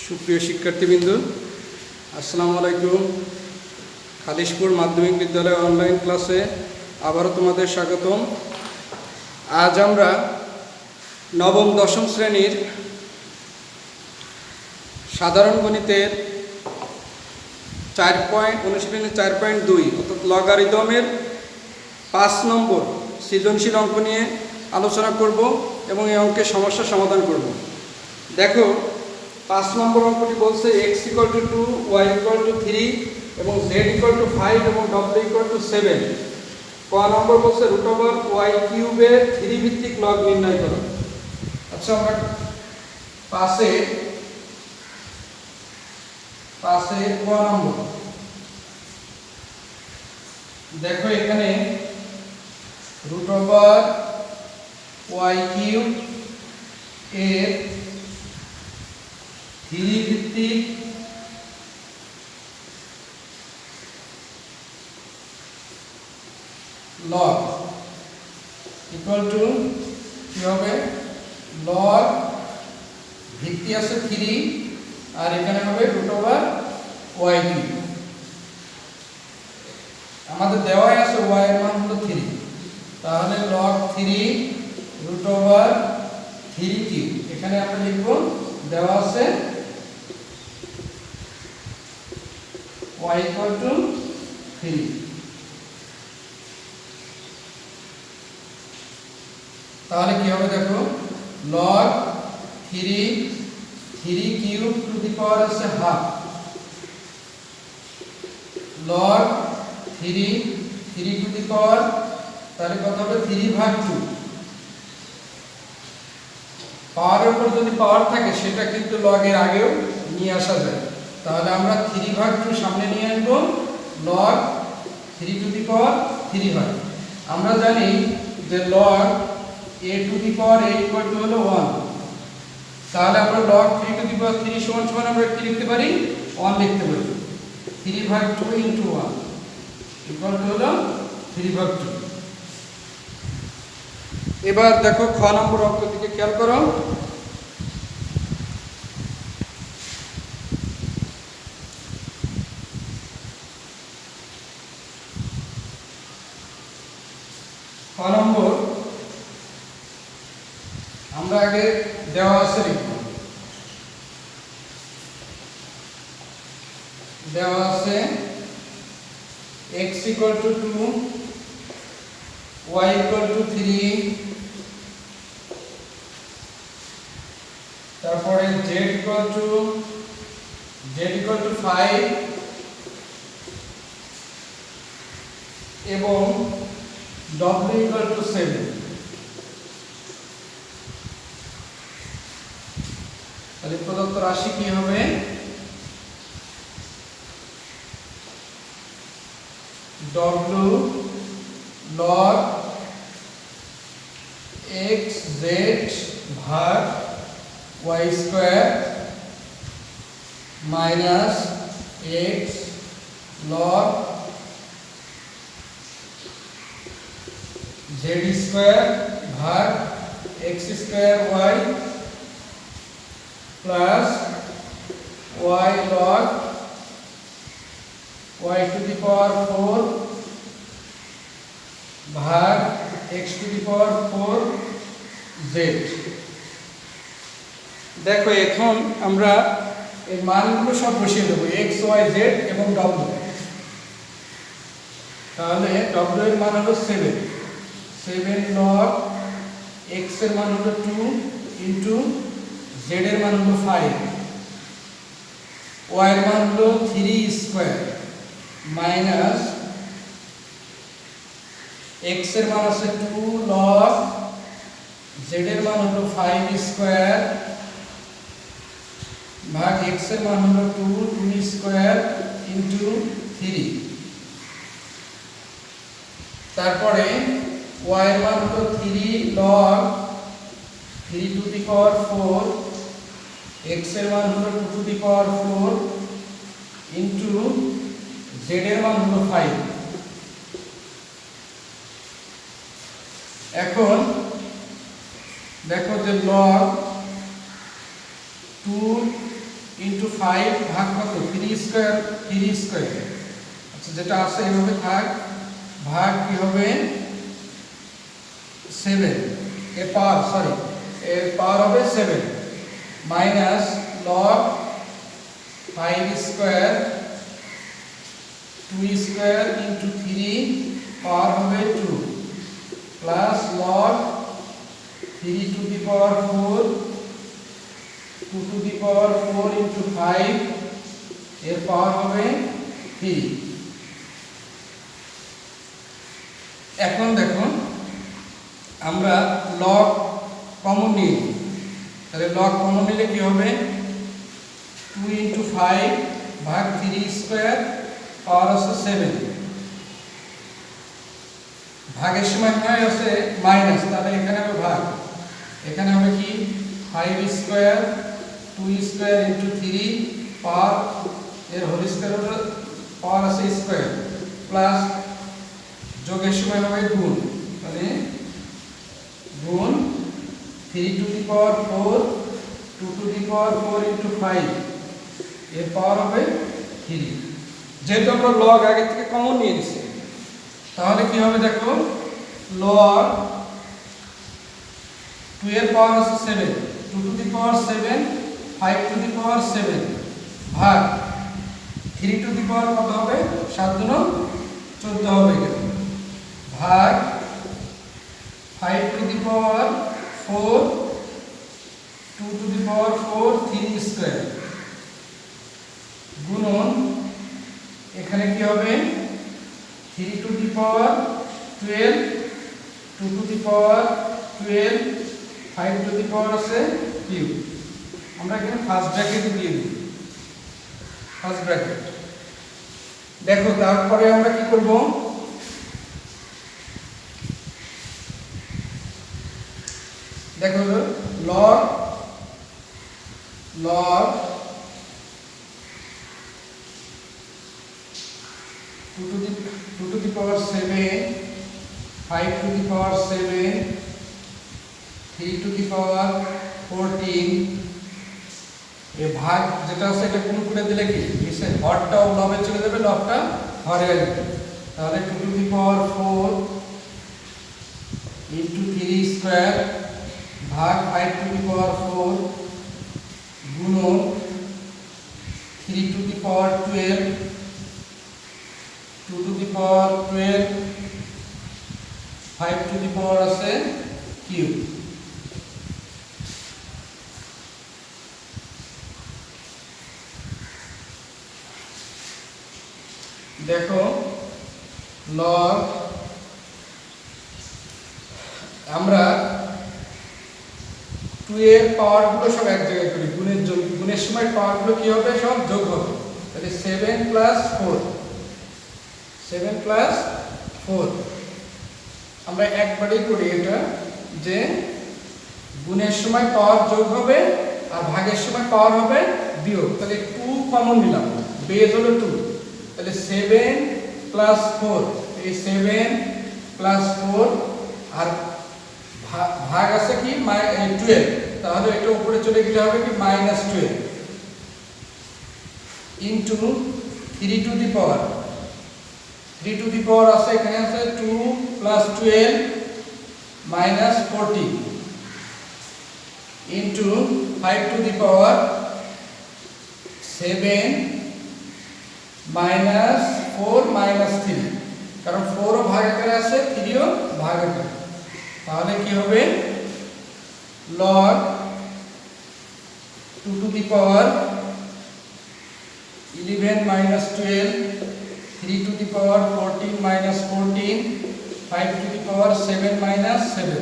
সুপ্রিয় শিক্ষার্থীবৃন্দ, আসসালামু আলাইকুম। খালিশপুর মাধ্যমিক বিদ্যালয় অনলাইন ক্লাসে আবারও তোমাদের স্বাগতম। আজ আমরা নবম দশম শ্রেণীর সাধারণ গণিতের অনুশীলনী 4.2 অর্থাৎ লগারিদমের 5 নম্বর সৃজনশীল অঙ্ক নিয়ে আলোচনা করব এবং এই অঙ্কের সমস্যার সমাধান করব। দেখো, 5 নম্বর অঙ্কটি বলছে x = 2, y = 3 এবং z = 5 এবং w = 7। ক নম্বর বলছে √y³ এর 3 ভিত্তিক লগ নির্ণয় করো। আচ্ছা, আমরা পাশে ক নম্বর দেখো, এখানে √y³ এর 3 ভিত্তিক লগ ইকুয়াল টু কি হবে? লগ ভিত্তি আছে 3 আর এখানে হবে √y³। আমাদের দেওয়াই আছে y এর মান হলো 3, তাহলে log 3 √3³ এখানে আমরা লিখব, দেওয়া আছে y = 3। তাহলে কি হবে দেখো, log 3³ টু দি পাওয়ার আছে হাফ, log 3 টু দি পাওয়ার, তাহলে কত হবে? 3/2। পাওয়ারের উপর যদি পাওয়ার থাকে সেটা কিন্তু লগের আগেও নিয়ে আসা যায়, তাহলে আমরা 3/2 সামনে নিয়ে আনবো, log 3 টু দি পাওয়ার 3 হয়। আমরা জানি যে log a two the power a = হলো 1, তাহলে আমরা log 3 টু দি পাওয়ার 3 সমান আমরা কি লিখতে পারি? 1 লিখতে পারি। 3/2 * 1 ইকুয়াল টু হলো 3/2। এবার দেখো, খ নম্বর অঙ্ক দিকে খেয়াল করো। খ নম্বর আমরা আগে দেওয়া আছে লিখব, দেওয়া আছে x = 2, y = 3, তারপরে z = 5 এবং w = 7। তাহলে প্রদত্ত রাশি কি হবে? w log xz ভাগ y² minus x log z² ভাগ x² y plus y log y to the power 4 ভাগ x to the power 4 z। দেখো, এখন আমরা এই মানগুলো সব বসিয়ে দেবো, x y z এবং w। তাহলে w এর মান হলো 7 log x এর মান হলো 2 ইনটু z এর মান হলো 5, y এর মান হলো 3² মাইনাস x এর মান আছে 2 log z এর মান হলো 5² ভাগ x এর মান হলো 2² ইনটু 3। তারপরে y এর মান হলো 3 log 3 to the power 4, x এর মান হলো 2 to the power 4 into z এর মান হলো 5। এখন দেখো যে log 2 ইন্টু 5 ভাগ কত 3 স্কয়ার 3 স্কয়ার। আচ্ছা যেটা আছে এইভাবে থাক, ভাগ কি হবে 7 এর পাওয়ার হবে 7 minus log 5 square 2 square into 3 পাওয়ার হবে 2 plus log 3 to the power 4 2 to the power 4 into 5 এর পাওয়ার হবে 3। এখন দেখুন আমরা log কমন নিই, তাহলে log কমন নিলে কি হবে 2 ইন্টু 5 ভাগ 3 স্কয়ার পাওয়ার আছে 7, ভাগের সময় হয় আছে মাইনাস, তাহলে এখানে হবে ভাগ, এখানে হবে কি 5 স্কয়ার 2 স্কয়ার ইন্টু 3 পাওয়ার এর হোল স্কয়ার হলো পাওয়ার আছে স্কয়ার প্লাস যোগের সময় হবে গুণ, মানে গুণ 3 to the power 4 2 to the power 4 into 5 এর পাওয়ার হবে 3। যেহেতু আমরা লগ আগে থেকে কমন নিয়ে নিছি, তাহলে কি হবে দেখো log 2 এর পাওয়ার আছে 7 2 to the power 7 5 to the power 7 ভাগ 3 টু দি পাওয়ার কত হবে 7 গুণ 14 হবে এখানে, ভাগ 5 to the power 4 2 to the power 4 3 square গুণন এখানে কি হবে 3 to the power 12 2 to the power 12 5 to the power আছে কিউব। আমরা এখানে ফার্স্ট ব্র্যাকেট দিয়ে দিই, ফার্স্ট ব্র্যাকেট। দেখো তারপরে আমরা কি করব দেখো log 2 to the power 7 5 to the power 7 3 to the power 14 এ ভাগ যেটা আছে এটা গুণ করে দিলে কি নিচে হরটাও লবে চলে যাবে, লবটা হরে আসবে, তাহলে 2 to the power 4 into 3 square ভাগ 5 to the power 4 গুণন 3 to the power 12 2 to the power 12 5 to the power আছে কিউব। দেখো log আমরা 2 এর পাওয়ারগুলো সব এক জায়গায় করি, গুণের সময় পাওয়ারগুলো কি হবে সব যোগ হবে, তাহলে 7 প্লাস 4 আমরা একবারেই করি এটা, যে গুণের সময় পাওয়ার যোগ হবে আর ভাগের সময় পাওয়ার হবে বিয়োগ, তাহলে 2 কমন নিলাম, বেস হলো 2, তাহলে 7 প্লাস 4 এই 7 প্লাস 4 আর ভাগ আছে কি 12, তাহলে এটা উপরে চলে গেলে হবে কি -12 into 3 to the power 3 to the power আছে এখানে আছে 2 plus 12 minus 14 into 5 to the power 7 minus 4 minus 3, কারণ 4 ও ভাগ আকারে আছে 3 ও ভাগ আকারে, তাহলে কি হবে log 2 to the power 11 minus 12 3 to the power 14 minus 14 5 to the power 7 minus 7,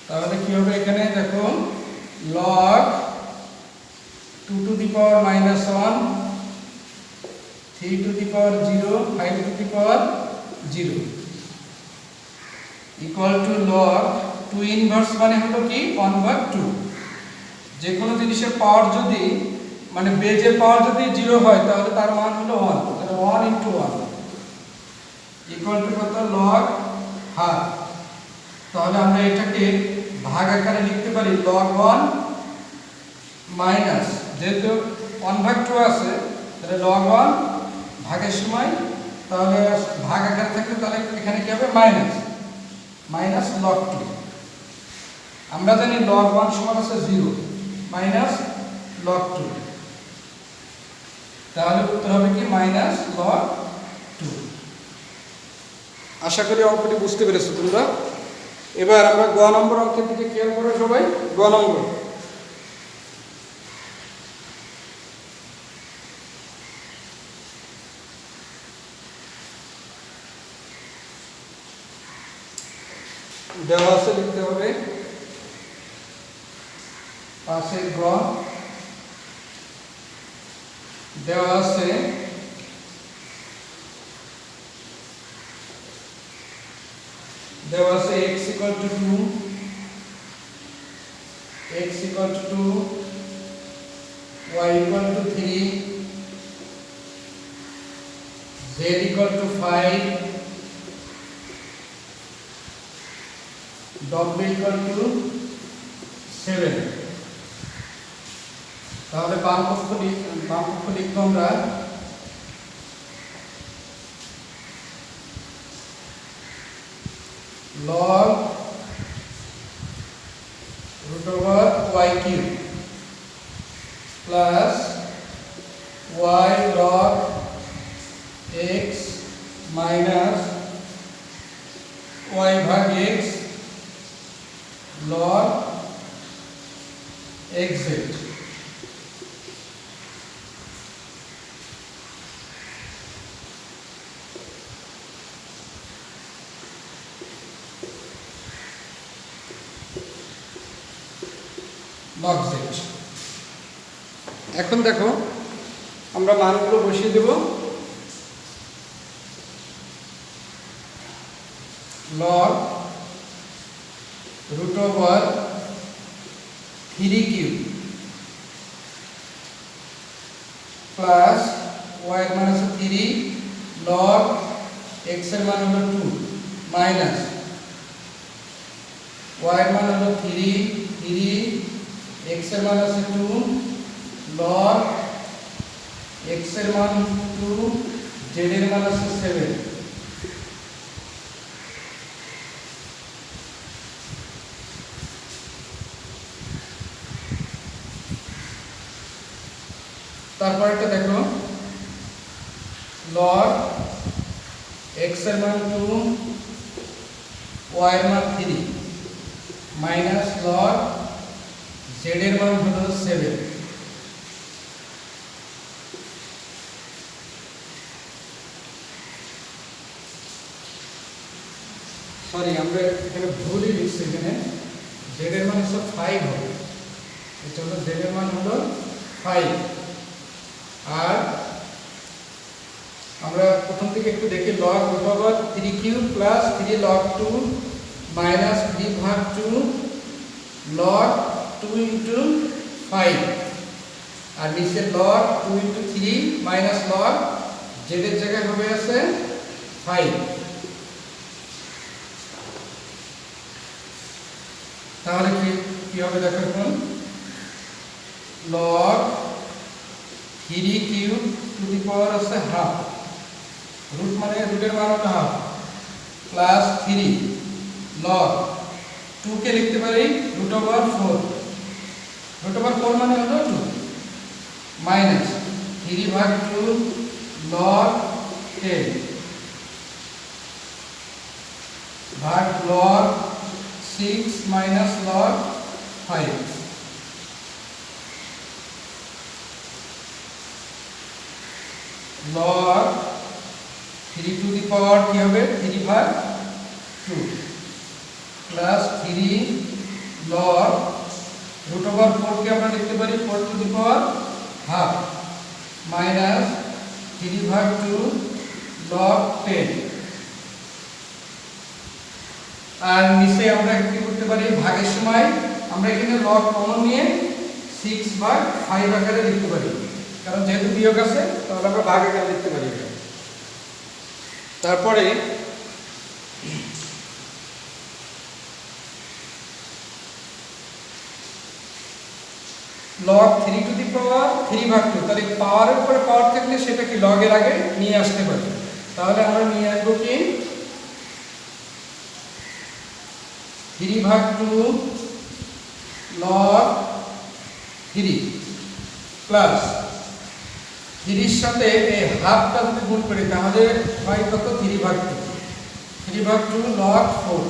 তাহলে কি হবে এখানে দেখো log 2 to the power minus 1 3 to the power 0 5 to the power 0 equal to log 2 inverse মানে হলো কি 1/2। যে কোনো জিনিসের পাওয়ার যদি মানে বেজের পাওয়ার যদি 0 হয় তাহলে তার মান হলো 1, তাহলে 1 * 1 ইকুয়াল টু কত log হাফ। তাহলে আমরা এটাকে ভাগ আকারে লিখতে পারি log 1 মাইনাস, যেহেতু 1/2 আছে তাহলে log 1 ভাগের সময়, তাহলে ভাগ আকারে থাকলে তাহলে এখানে কি হবে মাইনাস log 2। আমরা জানি log 1 সমান আছে 0 মাইনাস log 2, তাহলে উত্তর হবে কি মাইনাস log 2। আশা করি অঙ্কটি বুঝতে পেরেছো তোমরা। এবার আমরা গ নম্বর অঙ্কের দিকে খেয়াল করো সবাই। গ নম্বর, দেওয়া আছে, লিখতে হবে পাশের গ দেওয়া আছে x equal to 2, x equal to 2, y equal to 3, z equal to 5, w equal to 7। তাহলে বাম পক্ষ লিখবো আমরা log root over y cube plus y log x minus y भाग x log xz। log z। এখন দেখো আমরা মানগুলো বসিয়ে দেব। log root over 3 cube plus y এর মান আছে 3 log x এর মান হলো 2 মাইনাস y এর মান হলো 3 x এর মান আছে 2 log x এর মান 2 z এর মান আছে 7। তারপর এটা দেখো log x এর মান 2 y এর মান 3 মাইনাস log z এর মান হলো 7। সরি, আমরা এখানে ভুলই লিখছি, এখানে z এর মান হচ্ছে 5 হবে, এটা হলো z এর মান হলো 5। আর আমরা প্রথম থেকে একটু দেখি log root over 3 cube plus 3 log 2 minus 3 ভাগ 2 log 2 into 5 আর নিচে log 2 into 3 minus log z এর জায়গায় হবে আছে 5। তাহলে কি হবে দেখো, এখন log 3 cube to the power আছে হাফ, রুট মানে রুটের মান হলো হাফ, প্লাস 3 log 2 কে লিখতে পারি root over 4, root over 4 মানে হলো 2 মাইনাস 3 ভাগ 2 log 10 ভাগ log 6 minus log 5। log 3 to the power কি হবে 3 ভাগ 2 প্লাস 3 log root over 4 কে আমরা লিখতে পারি 4 to the power half minus 3 ভাগ 2 log 10। আর নিচে আমরা কি করতে পারি, ভাগের সময় আমরা এখানে log কমন নিয়ে 6 ভাগ 5 আকারে লিখতে পারি, কারণ যেহেতু বিয়োগ আছে তাহলে আমরা ভাগ আকারে লিখতে পারি। তারপরে লগ 3 টু দি পাওয়ার 3 ভাগ 2, তাহলে পাওয়ারের উপরে পাওয়ার থাকলে সেটা কি লগের আগে নিয়ে আসতে পারি। তাহলে আমরা নিয়ে আসবো কি 3 ভাগ 2 লগ 3 প্লাস 3 এর সাথে এই হাফটা যদি গুণ করি তাহলে হয় কত 3 ভাগ 2, 3 ভাগ 2 লগ 4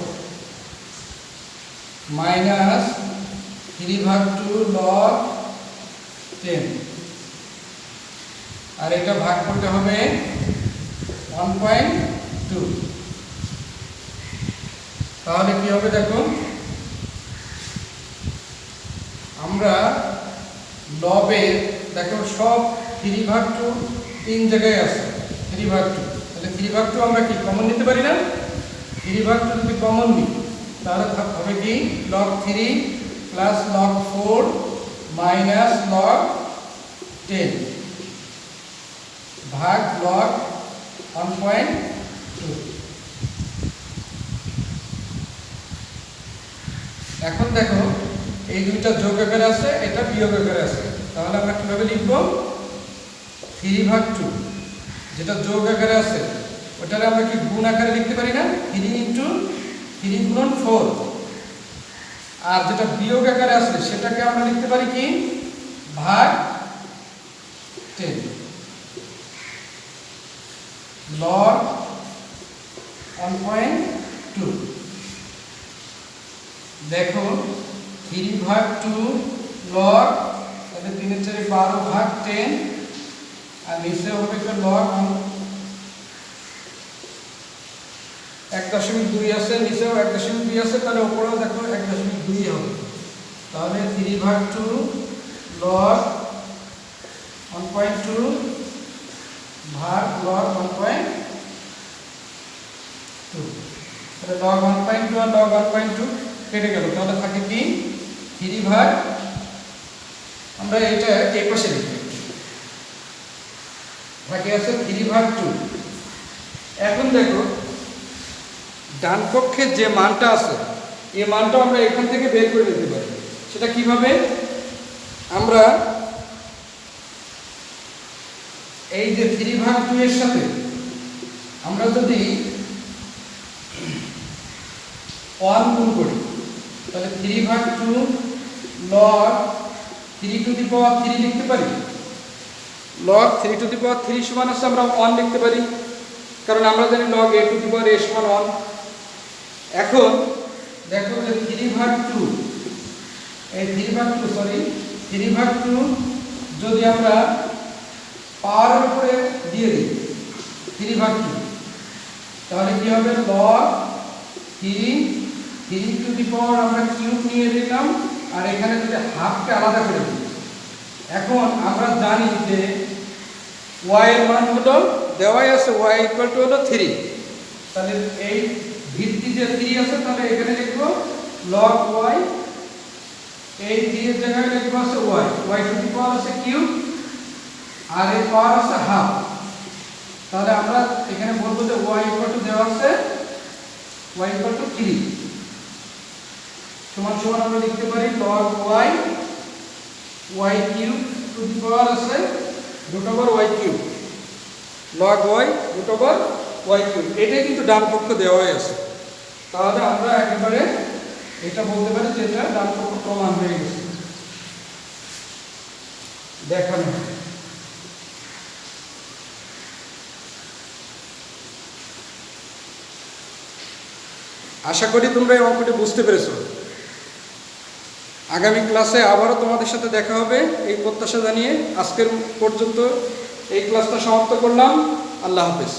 মাইনাস 3 ভাগ 2 লগ 10, আর এটা ভাগ করতে হবে 1.2। তাহলে কি হবে দেখো, আমরা লবের দেখো সব 3 ভাগ 2 তিন জায়গায় আছে, 3 ভাগ 2, তাহলে 3 ভাগ 2 আমরা কি কমন নিতে পারি না? 3 ভাগ 2 যদি কমন নিই তাহলে হবে কি log 3 plus log 4 minus log 10 ভাগ log 1.2। এখন দেখো এই দুইটা যোগ আকারে আছে, এটা বিয়োগ আকারে আছে, তাহলে আমরা কিভাবে লিখব 3 ভাগ 2 যেটা যোগ আকারে আছে ওটারে আমরা কি গুণ আকারে লিখতে পারি না, 3 ইনটু 3 গুণন 4, আর যেটা বিয়োগ আকারে আছে সেটাকে আমরা লিখতে পারি কি ভাগ 10 log 1.2। দেখো 3 ভাগ 2 log, তাহলে 3 এর 4 12 ভাগ 10, আর নিচে হবে কি log 1.2 আছে, নিচেও 1.2 আছে, তাহলে উপরেও দেখো 1.2 হবে। তাহলে 3 ভাগ 2 log 1.2 ভাগ log 1.2, তাহলে log 1.2 আর log 1.2 কেটে গেল, তাহলে থাকে কি 3 ভাগ, আমরা এটা এই পাশে লিখি, বাকি আছে 3 ভাগ 2। এখন দেখো ডান পক্ষে যে মানটা আছে এই মানটা আমরা এখান থেকে বের করে নিতে পারি। সেটা কিভাবে, আমরা এই যে 3 ভাগ 2 এর সাথে আমরা যদি 1 গুণ করি তাহলে 3 ভাগ 2 log 3 টু দি পাওয়ার 3 লিখতে পারি। log 3 টু দি পাওয়ার 3 সমান আছে আমরা 1 লিখতে পারি, কারণ আমরা জানি log a two the power a সমান 1। এখন দেখো যে 3 ভাগ 2 এই 3 ভাগ 2 যদি আমরা পাওয়ারের উপরে দিয়ে দিই 3 ভাগ 2, তাহলে কি হবে log 3 টু দি পাওয়ার আমরা কিউব নিয়ে দিলাম, আর এখানে যদি হাফকে আলাদা করে দিই। এখন আমরা জানি যে y এর মান হলো দেওয়াই আছে y ইকুয়াল টু হলো 3, তাহলে এই ভিত্তি যে 3 আছে তাহলে এখানে লিখব log y, এই 3 এর জায়গায় লিখব আছে y টু দি পাওয়ার আছে কিউব, আর এর পাওয়ার আছে হাফ। তাহলে আমরা এখানে বলবো যে y ইকুয়াল টু দেওয়া আছে y ইকুয়াল টু 3 সমান সমান আমরা লিখতে পারি log y cube to the power আছে root over y cube, log y root over y cube. এটাই কিন্তু ডান পক্ষ দেওয়াই আছে, তাহলে আমরা একেবারে এটা বলতে পারি যে এটা ডান পক্ষ প্রমাণ হয়ে গেছে, দেখানো। আশা করি তোমরা এই অঙ্কটি বুঝতে পেরেছো। আগামী ক্লাসে আবারও তোমাদের সাথে দেখা হবে এই প্রত্যাশা জানিয়ে আজকের পর্যন্ত এই ক্লাসটা সমাপ্ত করলাম। আল্লাহ হাফেজ।